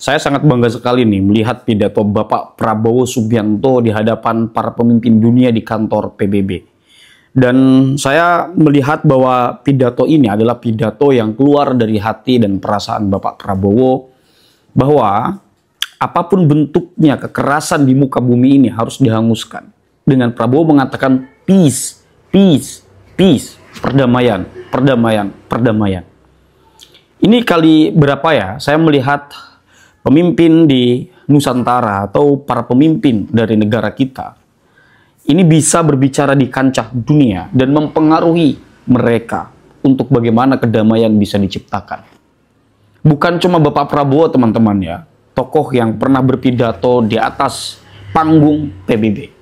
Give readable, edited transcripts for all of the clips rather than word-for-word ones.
Saya sangat bangga sekali nih melihat pidato Bapak Prabowo Subianto di hadapan para pemimpin dunia di kantor PBB. Dan saya melihat bahwa pidato ini adalah pidato yang keluar dari hati dan perasaan Bapak Prabowo, bahwa apapun bentuknya kekerasan di muka bumi ini harus dihanguskan. Dengan Prabowo mengatakan peace, peace, peace, perdamaian, perdamaian, perdamaian. Ini kali berapa ya saya melihat pemimpin di Nusantara atau para pemimpin dari negara kita ini bisa berbicara di kancah dunia dan mempengaruhi mereka untuk bagaimana kedamaian bisa diciptakan. Bukan cuma Bapak Prabowo, teman-teman ya, tokoh yang pernah berpidato di atas panggung PBB.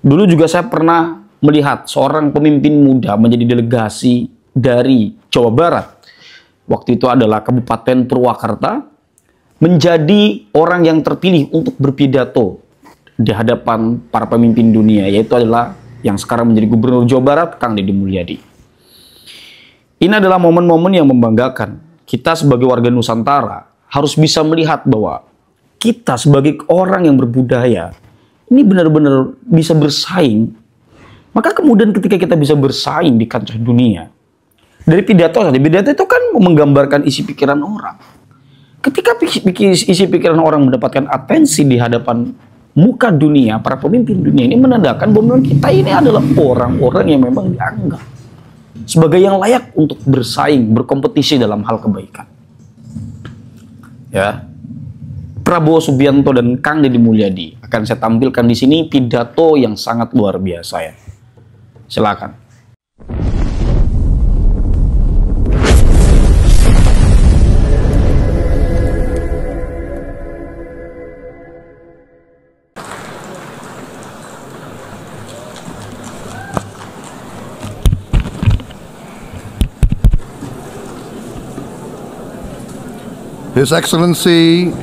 Dulu juga saya pernah melihat seorang pemimpin muda menjadi delegasi dari Jawa Barat. Waktu itu adalah Kabupaten Purwakarta, menjadi orang yang terpilih untuk berpidato di hadapan para pemimpin dunia, yaitu adalah yang sekarang menjadi Gubernur Jawa Barat, Kang Dedi Mulyadi. Ini adalah momen-momen yang membanggakan. Kita sebagai warga Nusantara harus bisa melihat bahwa kita sebagai orang yang berbudaya, ini benar-benar bisa bersaing. Maka kemudian ketika kita bisa bersaing di kancah dunia, dari pidato itu kan menggambarkan isi pikiran orang. Ketika isi pikiran orang mendapatkan atensi di hadapan muka dunia, para pemimpin dunia, ini menandakan bahwa kita ini adalah orang-orang yang memang dianggap sebagai yang layak untuk bersaing, berkompetisi dalam hal kebaikan. Ya, Prabowo Subianto dan Kang Dedi Mulyadi akan saya tampilkan di sini pidato yang sangat luar biasa ya. Silakan. His Excellency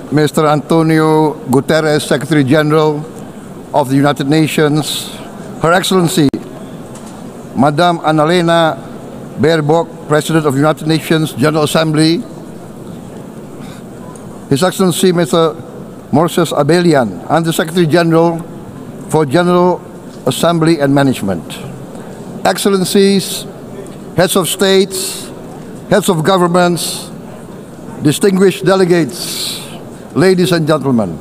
Mr. Antonio Guterres, Secretary General of the United Nations, Her Excellency Madam Annalena Baerbock, President of the United Nations General Assembly, His Excellency Mr. Moses Abelian, Under-Secretary General for General Assembly and Management, Excellencies, Heads of States, Heads of Governments, distinguished delegates, ladies and gentlemen,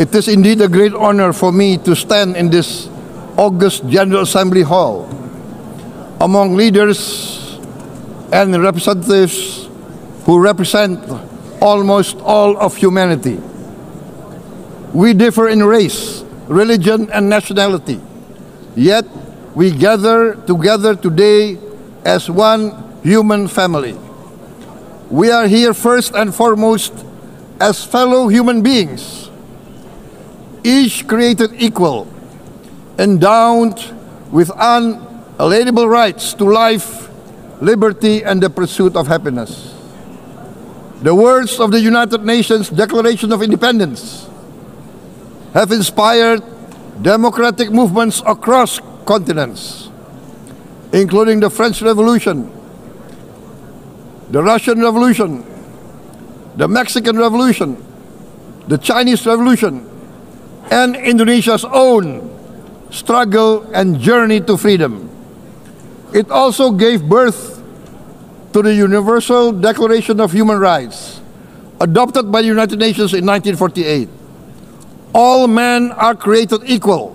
it is indeed a great honor for me to stand in this august General Assembly Hall among leaders and representatives who represent almost all of humanity. We differ in race, religion, and nationality, yet we gather together today as one human family. We are here first and foremost as fellow human beings, each created equal, endowed with unalienable rights to life, liberty, and the pursuit of happiness. The words of the United Nations Declaration of Independence have inspired democratic movements across continents, including the French Revolution, the Russian Revolution, the Mexican Revolution, the Chinese Revolution, and Indonesia's own struggle and journey to freedom. It also gave birth to the Universal Declaration of Human Rights, adopted by the United Nations in 1948. All men are created equal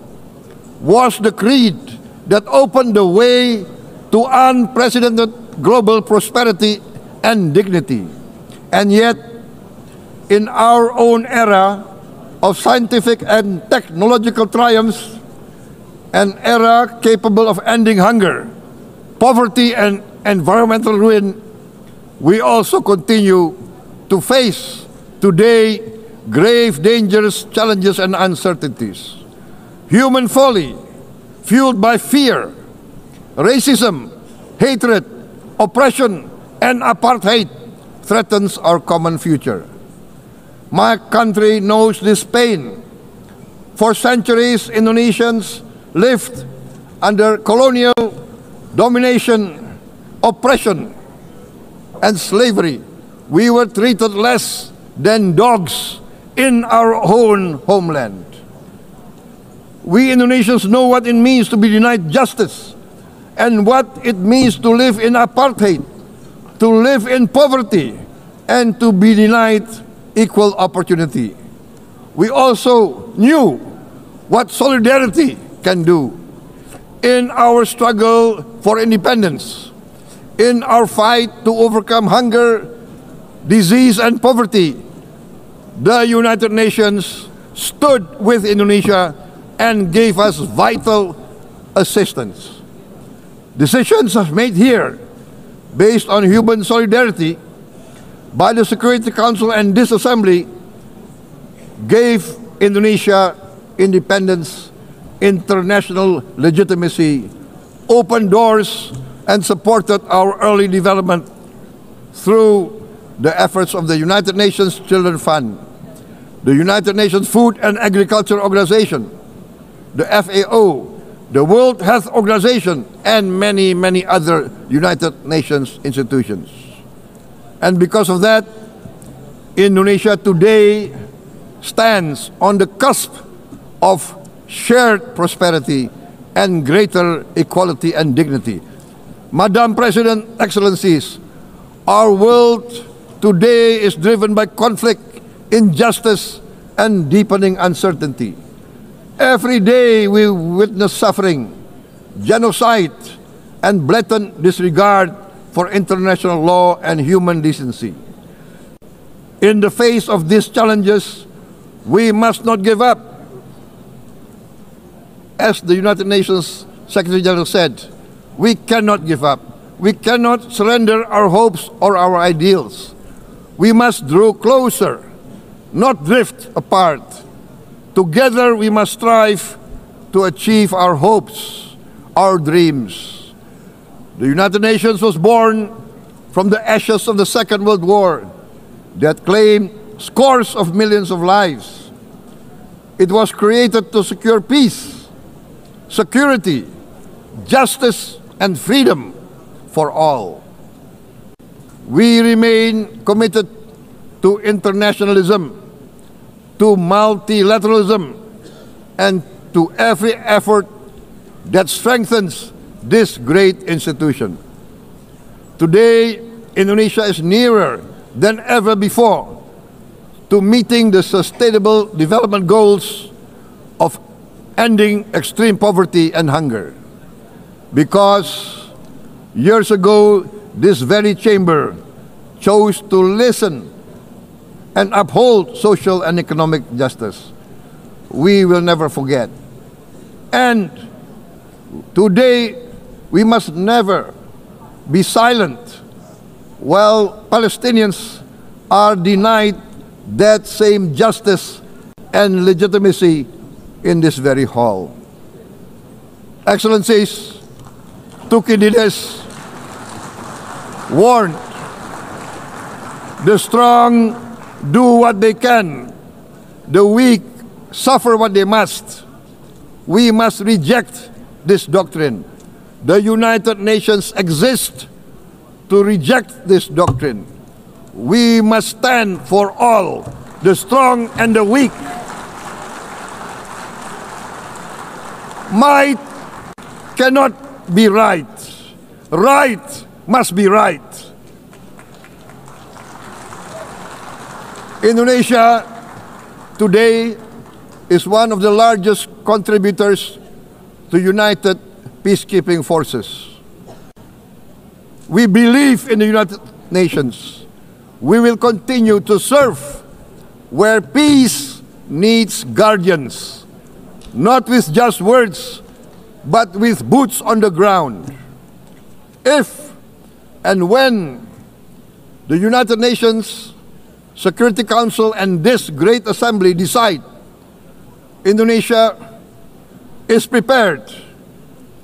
was the creed that opened the way to unprecedented global prosperity and dignity. And yet, in our own era of scientific and technological triumphs, an era capable of ending hunger, poverty, and environmental ruin, we also continue to face today grave dangers, challenges, and uncertainties. Human folly, fueled by fear, racism, hatred, oppression, and apartheid, threatens our common future. My country knows this pain. For centuries, Indonesians lived under colonial domination, oppression, and slavery, we were treated less than dogs in our own homeland. We Indonesians know what it means to be denied justice and what it means to live in apartheid, to live in poverty, and to be denied equal opportunity. We also knew what solidarity can do in our struggle for independence, in our fight to overcome hunger, disease, and poverty. The United Nations stood with Indonesia and gave us vital assistance. Decisions are made here based on human solidarity by the Security Council, and this assembly gave Indonesia independence, international legitimacy, opened doors, and supported our early development through the efforts of the United Nations Children Fund, the United Nations Food and Agriculture Organization, the FAO, the World Health Organization, and many, many other United Nations institutions. And because of that, Indonesia today stands on the cusp of shared prosperity and greater equality and dignity. Madam President, Excellencies, our world today is driven by conflict, injustice, and deepening uncertainty. Every day we witness suffering, genocide, and blatant disregard for international law and human decency. In the face of these challenges, we must not give up. As the United Nations Secretary General said, we cannot give up. We cannot surrender our hopes or our ideals. We must draw closer, not drift apart. Together we must strive to achieve our hopes, our dreams. The United Nations was born from the ashes of the Second World War that claimed scores of millions of lives. It was created to secure peace, security, justice, and freedom for all. We remain committed to internationalism, to multilateralism, and to every effort that strengthens this great institution. Today, Indonesia is nearer than ever before to meeting the sustainable development goals of ending extreme poverty and hunger. Because years ago, this very chamber chose to listen and uphold social and economic justice. We will never forget. And today, we must never be silent while Palestinians are denied that same justice and legitimacy in this very hall. Excellencies, Thucydides warned, the strong do what they can, the weak suffer what they must. We must reject this doctrine. The United Nations exist to reject this doctrine. We must stand for all, the strong and the weak. Might cannot be right. Right must be right. Indonesia today is one of the largest contributors to United Peacekeeping Forces. We believe in the United Nations. We will continue to serve where peace needs guardians, not with just words, but with boots on the ground. If and when the United Nations Security Council and this great assembly decide Indonesia is prepared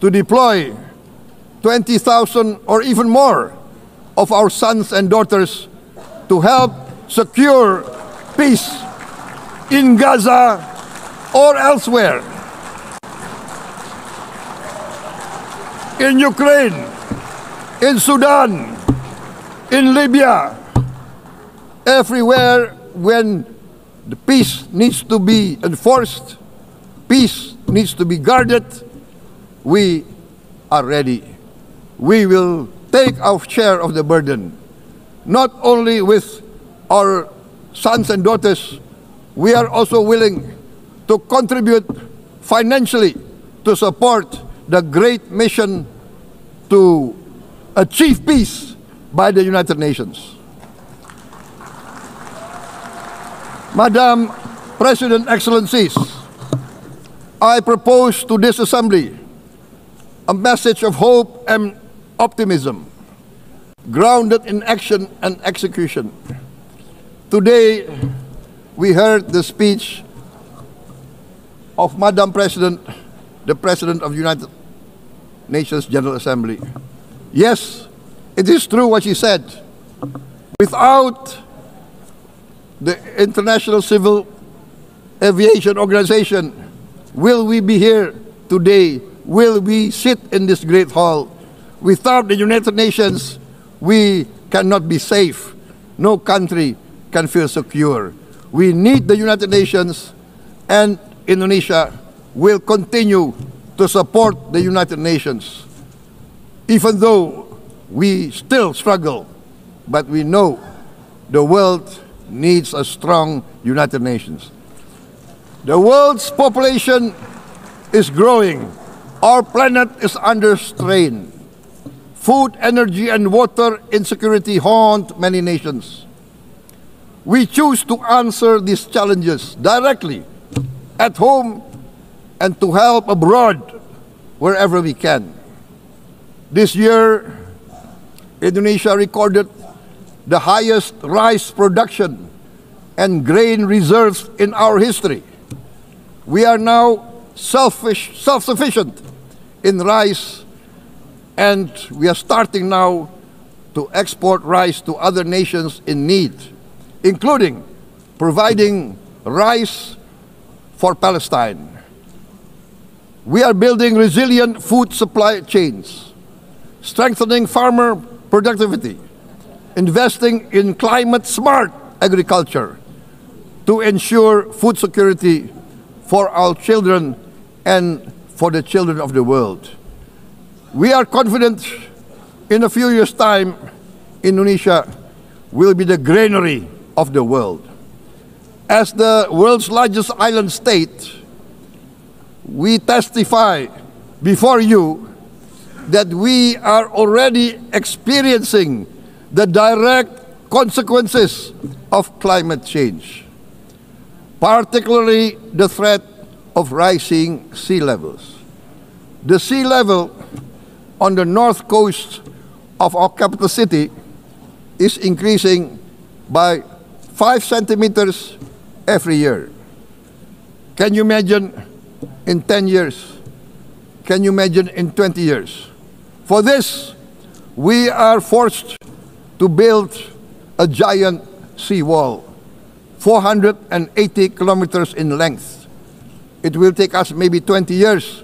to deploy 20,000 or even more of our sons and daughters to help secure peace in Gaza or elsewhere, in Ukraine, in Sudan, in Libya, Everywhere when the peace needs to be enforced, peace needs to be guarded, we are ready. We will take our share of the burden, not only with our sons and daughters, we are also willing to contribute financially to support the great mission to achieve peace by the United Nations. Madam President, Excellencies, I propose to this Assembly a message of hope and optimism, grounded in action and execution. Today, we heard the speech of Madam President, the President of the United Nations General Assembly. Yes, it is true what she said. Without the International Civil Aviation Organization, will we be here today? Will we sit in this great hall? Without the United Nations, we cannot be safe. No country can feel secure. We need the United Nations, and Indonesia will continue to support the United Nations. Even though we still struggle, but we know the world needs a strong United Nations. The world's population is growing. Our planet is under strain. Food, energy, and water insecurity haunt many nations. We choose to answer these challenges directly at home and to help abroad wherever we can. This year, Indonesia recorded the highest rice production and grain reserves in our history. We are now self-sufficient in rice, and we are starting now to export rice to other nations in need, including providing rice for Palestine. We are building resilient food supply chains, strengthening farmer productivity, investing in climate-smart agriculture to ensure food security for our children and for the children of the world. We are confident in a few years' time, Indonesia will be the granary of the world. As the world's largest island state, we testify before you that we are already experiencing the direct consequences of climate change, particularly the threat of rising sea levels. The sea level on the north coast of our capital city is increasing by 5 centimeters every year. Can you imagine in 10 years? Can you imagine in 20 years? For this, we are forced to build a giant seawall, 480 kilometers in length. It will take us maybe 20 years,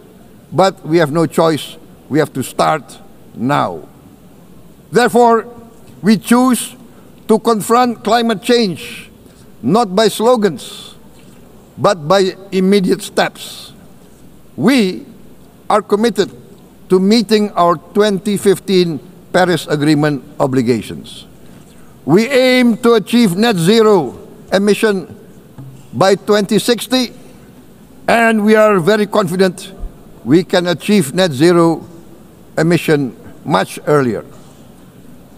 but we have no choice. We have to start now. Therefore, we choose to confront climate change, not by slogans, but by immediate steps. We are committed to meeting our 2015 Paris Agreement obligations. We aim to achieve net zero emission by 2060, and we are very confident we can achieve net zero emission much earlier.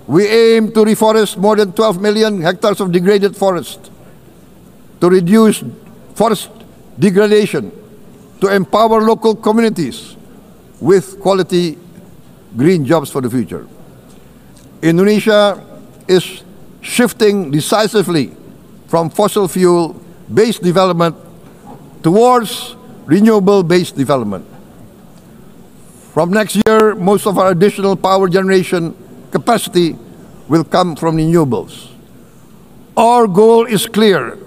We aim to reforest more than 12 million hectares of degraded forest, to reduce forest degradation, to empower local communities with quality green jobs for the future. Indonesia is shifting decisively from fossil fuel-based development towards renewable-based development. From next year, most of our additional power generation capacity will come from renewables. Our goal is clear: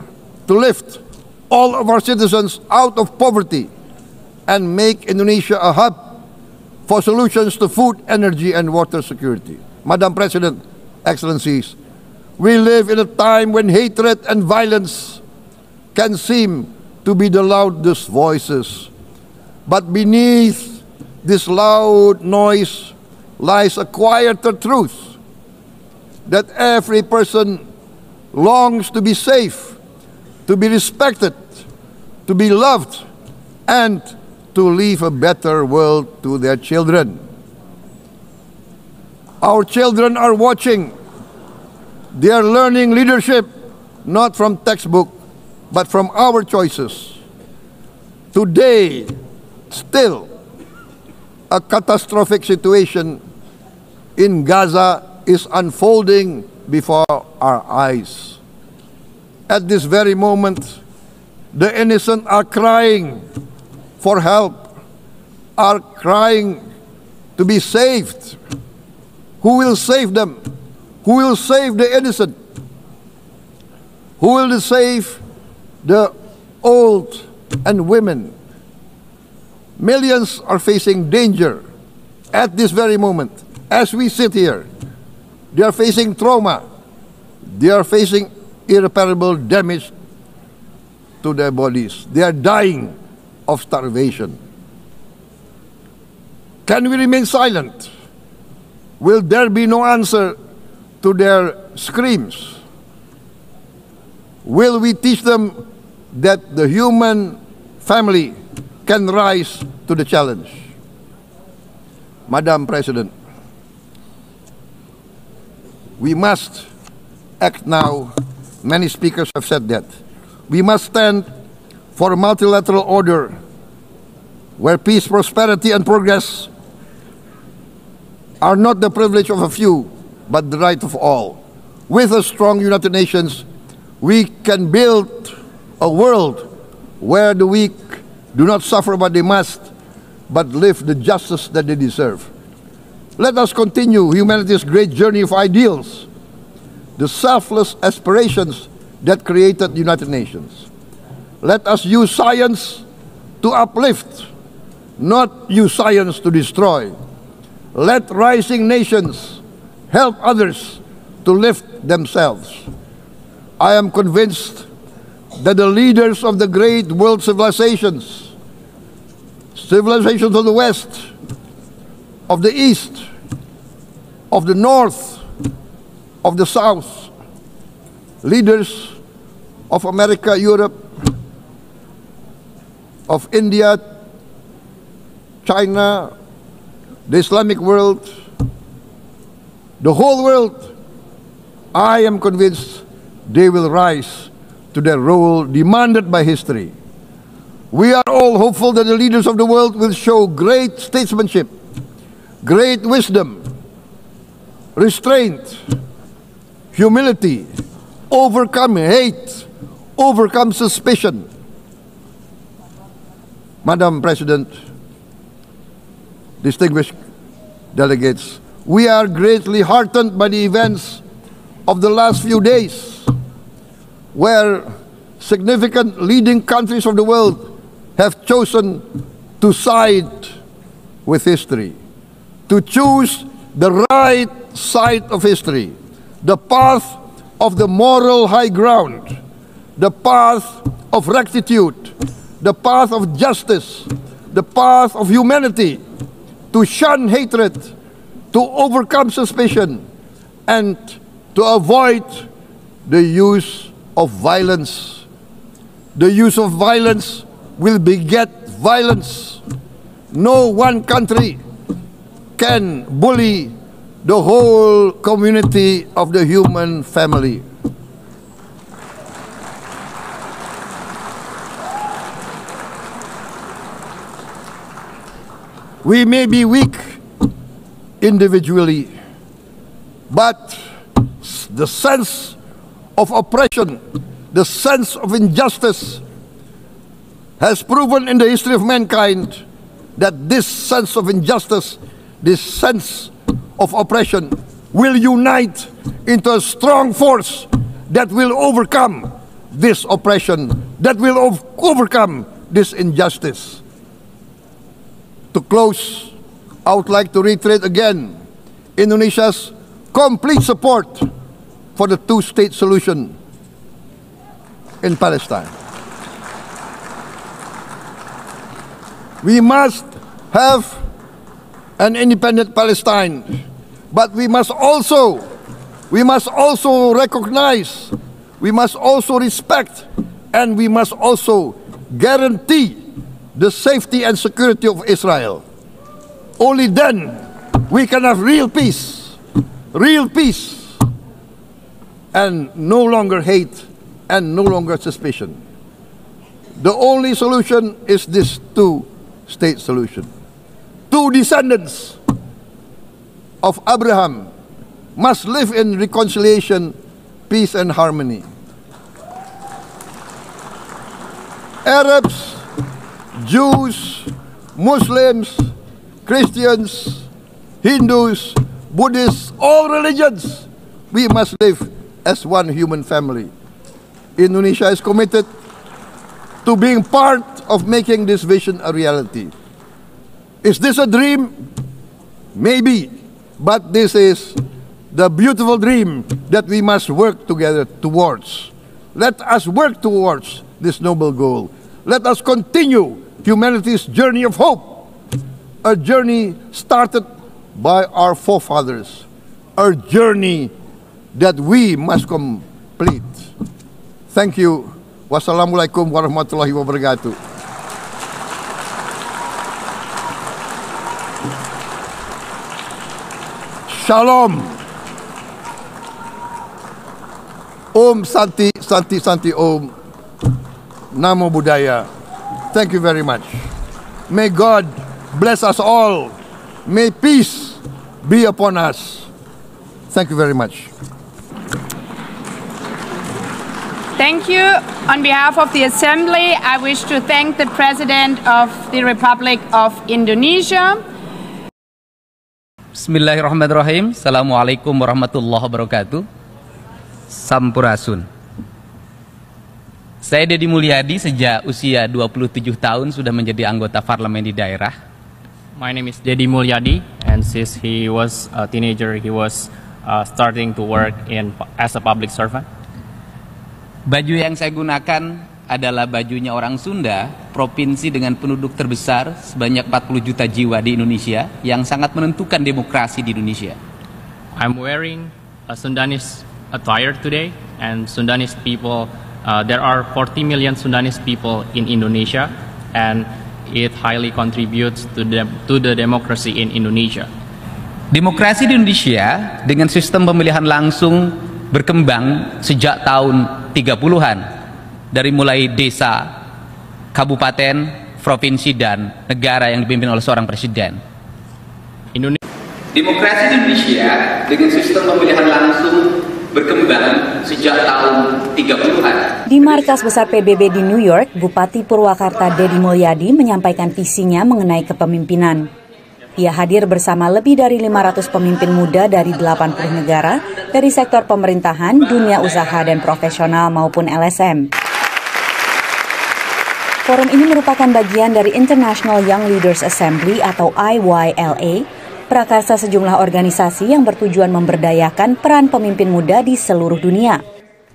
to lift all of our citizens out of poverty and make Indonesia a hub for solutions to food, energy, and water security. Madam President, Excellencies, We live in a time when hatred and violence can seem to be the loudest voices. But beneath this loud noise lies a quieter truth, that every person longs to be safe, to be respected, to be loved, and to leave a better world to their children. Our children are watching. They are learning leadership not from textbook, but from our choices. Today, still, a catastrophic situation in Gaza is unfolding before our eyes. At this very moment, the innocent are crying for help, are crying to be saved. Who will save them? Who will save the innocent? Who will save the old and women? Millions are facing danger at this very moment. As we sit here, they are facing trauma. They are facing irreparable damage to their bodies. They are dying of starvation. Can we remain silent? Will there be no answer to their screams? Will we teach them that the human family can rise to the challenge? Madam President, we must act now. Many speakers have said that. We must stand for a multilateral order where peace, prosperity, and progress are not the privilege of a few, but the right of all. With a strong United Nations, we can build a world where the weak do not suffer what they must, but live the justice that they deserve. Let us continue humanity's great journey of ideals, the selfless aspirations that created the United Nations. Let us use science to uplift, not use science to destroy. Let rising nations help others to lift themselves. I am convinced that the leaders of the great world civilizations of the West, of the East, of the North, of the South, leaders of America, Europe, of India, China, the Islamic world, the whole world, I am convinced they will rise to their role demanded by history. We are all hopeful that the leaders of the world will show great statesmanship, great wisdom, restraint, humility, overcome hate, overcome suspicion. Madam President, distinguished delegates, we are greatly heartened by the events of the last few days, where significant leading countries of the world have chosen to side with history, to choose the right side of history, the path of the moral high ground, the path of rectitude, the path of justice, the path of humanity, to shun hatred, to overcome suspicion, and to avoid the use of violence. The use of violence will beget violence. No one country can bully the whole community of the human family. We may be weak individually, but the sense of oppression, the sense of injustice has proven in the history of mankind that this sense of injustice, this sense of oppression will unite into a strong force that will overcome this oppression, that will overcome this injustice. To close, I would like to reiterate again Indonesia's complete support for the two-state solution in Palestine. We must have an independent Palestine, but we must also recognize, we must also respect, and we must also guarantee the safety and security of Israel. Only then we can have real peace, and no longer hate and no longer suspicion. The only solution is this two-state solution. Two descendants of Abraham must live in reconciliation, peace, and harmony. Arabs, Jews, Muslims, Christians, Hindus, Buddhists, all religions, we must live as one human family. Indonesia is committed to being part of making this vision a reality. Is this a dream? Maybe, but this is the beautiful dream that we must work together towards. Let us work towards this noble goal. Let us continue humanity's journey of hope, a journey started by our forefathers, a journey that we must complete. Thank you. Wassalamualaikum warahmatullahi wabarakatuh. Shalom. Om Santi, Santi, Santi Om. Namo Buddhaya. Thank you very much. May God bless us all. May peace be upon us. Thank you very much. Thank you. On behalf of the Assembly, I wish to thank the President of the Republic of Indonesia. Bismillahirrahmanirrahim. Assalamualaikum warahmatullahi wabarakatuh. Sampurasun. Saya Dedi Mulyadi, sejak usia 27 tahun sudah menjadi anggota parlemen di daerah. My name is Dedi Mulyadi, and since he was a teenager, he was starting to work as a public servant. Baju yang saya gunakan adalah bajunya orang Sunda, provinsi dengan penduduk terbesar sebanyak 40 juta jiwa di Indonesia, yang sangat menentukan demokrasi di Indonesia. I'm wearing a Sundanese attire today, and Sundanese people, there are 40 million Sundanese people in Indonesia, and it highly contributes to the democracy in Indonesia. Demokrasi di Indonesia dengan sistem pemilihan langsung berkembang sejak tahun 30-an, dari mulai desa, kabupaten, provinsi, dan negara yang dipimpin oleh seorang presiden. Demokrasi di Indonesia dengan sistem pemilihan langsung berkembang sejak tahun 30-an. Di markas besar PBB di New York, Bupati Purwakarta Dedi Mulyadi menyampaikan visinya mengenai kepemimpinan. Ia hadir bersama lebih dari 500 pemimpin muda dari 80 negara, dari sektor pemerintahan, dunia usaha dan profesional maupun LSM. Forum ini merupakan bagian dari International Young Leaders Assembly atau IYLA, prakarsa sejumlah organisasi yang bertujuan memberdayakan peran pemimpin muda di seluruh dunia.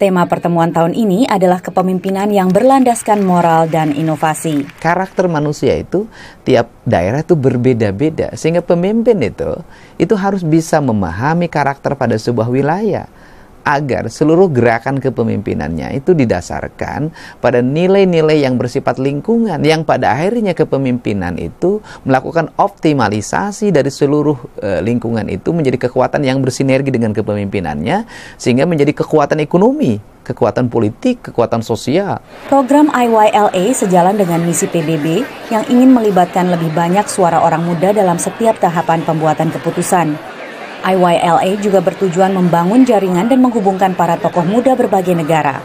Tema pertemuan tahun ini adalah kepemimpinan yang berlandaskan moral dan inovasi. Karakter manusia itu tiap daerah itu berbeda-beda, sehingga pemimpin itu harus bisa memahami karakter pada sebuah wilayah agar seluruh gerakan kepemimpinannya itu didasarkan pada nilai-nilai yang bersifat lingkungan, yang pada akhirnya kepemimpinan itu melakukan optimalisasi dari seluruh lingkungan itu menjadi kekuatan yang bersinergi dengan kepemimpinannya, sehingga menjadi kekuatan ekonomi, kekuatan politik, kekuatan sosial. Program IYLA sejalan dengan misi PBB yang ingin melibatkan lebih banyak suara orang muda dalam setiap tahapan pembuatan keputusan. IYLA juga bertujuan membangun jaringan dan menghubungkan para tokoh muda berbagai negara.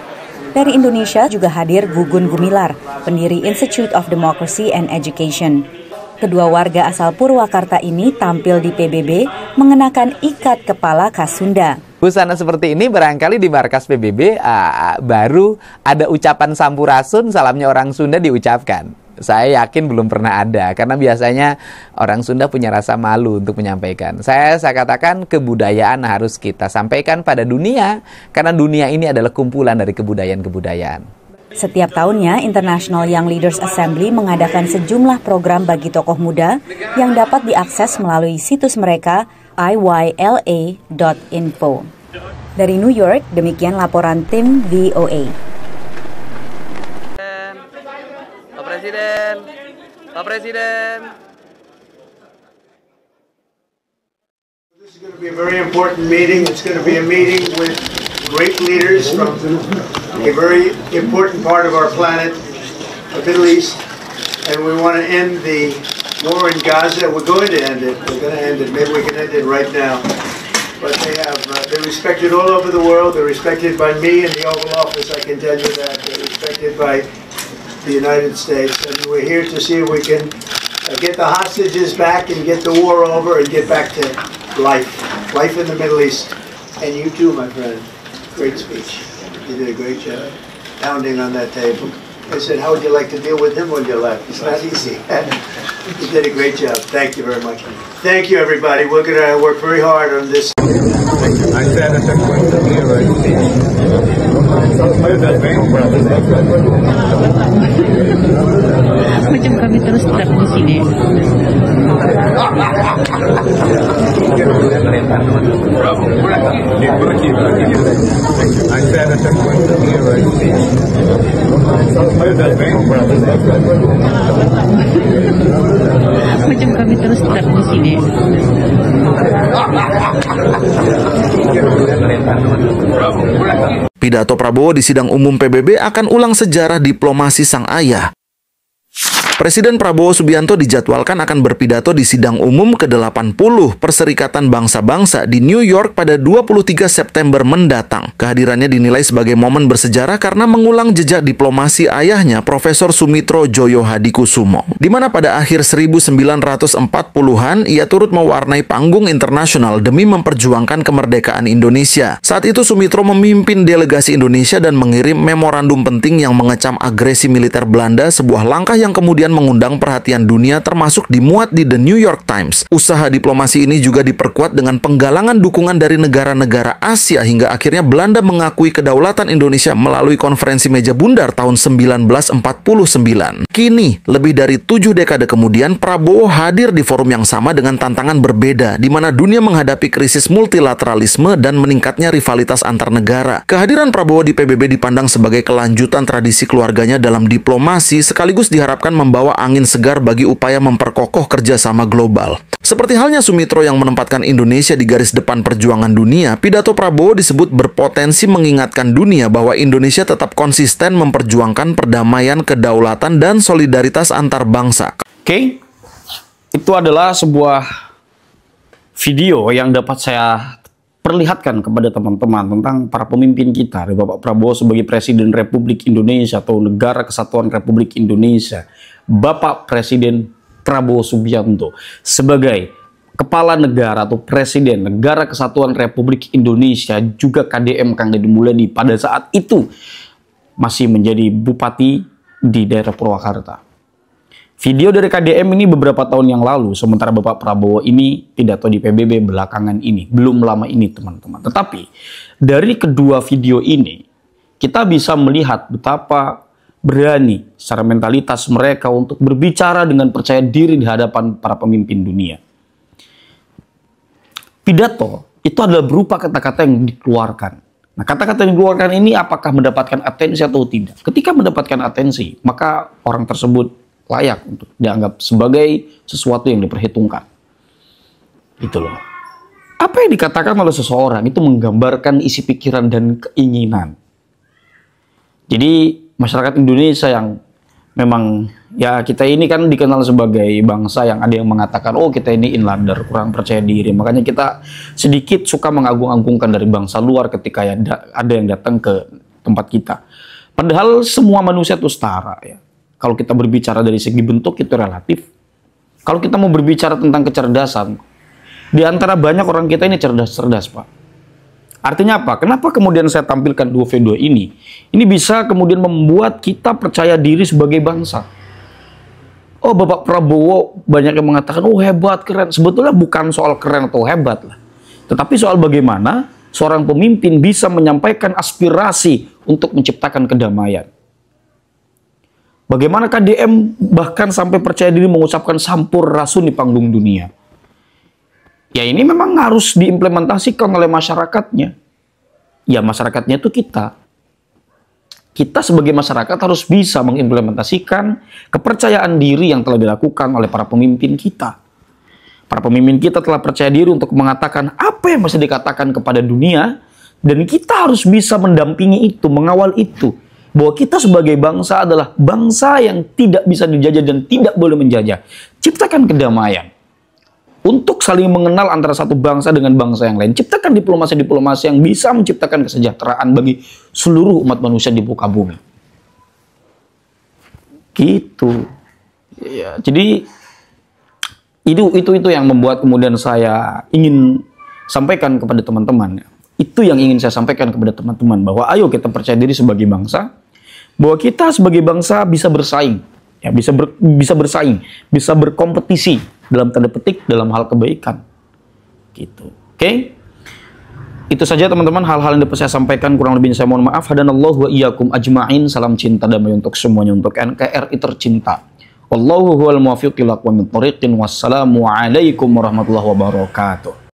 Dari Indonesia juga hadir Gugun Gumilar, pendiri Institute of Democracy and Education. Kedua warga asal Purwakarta ini tampil di PBB mengenakan ikat kepala khas Sunda. Busana seperti ini barangkali di markas PBB baru ada ucapan sampurasun, salamnya orang Sunda diucapkan. Saya yakin belum pernah ada, karena biasanya orang Sunda punya rasa malu untuk menyampaikan. Saya katakan kebudayaan harus kita sampaikan pada dunia, karena dunia ini adalah kumpulan dari kebudayaan-kebudayaan. Setiap tahunnya, International Young Leaders Assembly mengadakan sejumlah program bagi tokoh muda yang dapat diakses melalui situs mereka iyla.info. Dari New York, demikian laporan tim VOA. Pak Presiden. This is going to be a very important meeting. It's going to be a meeting with great leaders from a very important part of our planet, the Middle East, and we want to end the war in Gaza. We're going to end it. We're going to end it. Maybe we can end it right now. But they're respected all over the world. They're respected by me in the Oval Office, I can tell you that. They're respected by the United States, and we're here to see if we can get the hostages back and get the war over and get back to life in the Middle East. And you too, my friend. Great speech. You did a great job pounding on that table. I said, how would you like to deal with him when you left? It's not easy. You did a great job. Thank you very much. Thank you, everybody. We're going to work very hard on this. Macam kami terus tetap di sini. Macam kami terus tetap di sini. Pidato Prabowo di sidang umum PBB akan ulang sejarah diplomasi sang ayah. Presiden Prabowo Subianto dijadwalkan akan berpidato di sidang umum ke-80 Perserikatan Bangsa-Bangsa di New York pada 23 September mendatang. Kehadirannya dinilai sebagai momen bersejarah karena mengulang jejak diplomasi ayahnya Profesor Sumitro Joyo Hadikusumo, di mana pada akhir 1940-an ia turut mewarnai panggung internasional demi memperjuangkan kemerdekaan Indonesia. Saat itu Sumitro memimpin delegasi Indonesia dan mengirim memorandum penting yang mengecam agresi militer Belanda, sebuah langkah yang kemudian mengundang perhatian dunia termasuk dimuat di The New York Times. Usaha diplomasi ini juga diperkuat dengan penggalangan dukungan dari negara-negara Asia hingga akhirnya Belanda mengakui kedaulatan Indonesia melalui konferensi meja bundar tahun 1949. Kini, lebih dari 7 dekade kemudian, Prabowo hadir di forum yang sama dengan tantangan berbeda, di mana dunia menghadapi krisis multilateralisme dan meningkatnya rivalitas antar negara. Kehadiran Prabowo di PBB dipandang sebagai kelanjutan tradisi keluarganya dalam diplomasi, sekaligus diharapkan membawa angin segar bagi upaya memperkokoh kerjasama global. Seperti halnya Sumitro yang menempatkan Indonesia di garis depan perjuangan dunia, pidato Prabowo disebut berpotensi mengingatkan dunia bahwa Indonesia tetap konsisten memperjuangkan perdamaian, kedaulatan, dan solidaritas antar bangsa. Oke, itu adalah sebuah video yang dapat saya perlihatkan kepada teman-teman tentang para pemimpin kita, Bapak Prabowo sebagai Presiden Republik Indonesia atau Negara Kesatuan Republik Indonesia, Bapak Presiden Prabowo Subianto sebagai Kepala Negara atau Presiden Negara Kesatuan Republik Indonesia, juga KDM Kang Dedi Mulyadi pada saat itu masih menjadi Bupati di daerah Purwakarta. Video dari KDM ini beberapa tahun yang lalu, sementara Bapak Prabowo ini pidato di PBB belakangan ini, belum lama ini teman-teman. Tetapi dari kedua video ini, kita bisa melihat betapa berani secara mentalitas mereka untuk berbicara dengan percaya diri di hadapan para pemimpin dunia. Pidato itu adalah berupa kata-kata yang dikeluarkan. Nah, kata-kata yang dikeluarkan ini apakah mendapatkan atensi atau tidak? Ketika mendapatkan atensi, maka orang tersebut layak untuk dianggap sebagai sesuatu yang diperhitungkan. Itu loh. Apa yang dikatakan oleh seseorang itu menggambarkan isi pikiran dan keinginan. Jadi masyarakat Indonesia yang memang ya kita ini kan dikenal sebagai bangsa yang ada yang mengatakan oh kita ini inlander, kurang percaya diri. Makanya kita sedikit suka mengagung-agungkan dari bangsa luar ketika ya ada yang datang ke tempat kita. Padahal semua manusia itu setara ya. Kalau kita berbicara dari segi bentuk itu relatif. Kalau kita mau berbicara tentang kecerdasan, di antara banyak orang kita ini cerdas-cerdas, Pak. Artinya apa? Kenapa kemudian saya tampilkan dua video ini? Ini bisa kemudian membuat kita percaya diri sebagai bangsa. Oh, Bapak Prabowo banyak yang mengatakan, oh hebat, keren. Sebetulnya bukan soal keren atau hebat lah. Tetapi soal bagaimana seorang pemimpin bisa menyampaikan aspirasi untuk menciptakan kedamaian. Bagaimana KDM bahkan sampai percaya diri mengucapkan sampurasun di panggung dunia. Ya ini memang harus diimplementasikan oleh masyarakatnya. Ya masyarakatnya itu kita. Kita sebagai masyarakat harus bisa mengimplementasikan kepercayaan diri yang telah dilakukan oleh para pemimpin kita. Para pemimpin kita telah percaya diri untuk mengatakan apa yang mesti dikatakan kepada dunia, dan kita harus bisa mendampingi itu, mengawal itu. Bahwa kita sebagai bangsa adalah bangsa yang tidak bisa dijajah dan tidak boleh menjajah. Ciptakan kedamaian. Untuk saling mengenal antara satu bangsa dengan bangsa yang lain. Ciptakan diplomasi-diplomasi yang bisa menciptakan kesejahteraan bagi seluruh umat manusia di muka bumi. Gitu. Ya, jadi itu yang membuat kemudian saya ingin sampaikan kepada teman-teman. Itu yang ingin saya sampaikan kepada teman-teman, bahwa ayo kita percaya diri sebagai bangsa, bahwa kita sebagai bangsa bisa bersaing, ya, bisa bersaing, bisa berkompetisi dalam tanda petik dalam hal kebaikan. Gitu. Oke? Itu saja teman-teman hal-hal yang dapat saya sampaikan, kurang lebihnya saya mohon maaf. Hadanallahu wa iyyakum ajma'in. Salam cinta damai untuk semuanya, untuk NKRI tercinta. Wallahu huwal muwaffiq ila aqwamit thoriqin. Wassalamu alaikum warahmatullahi wabarakatuh.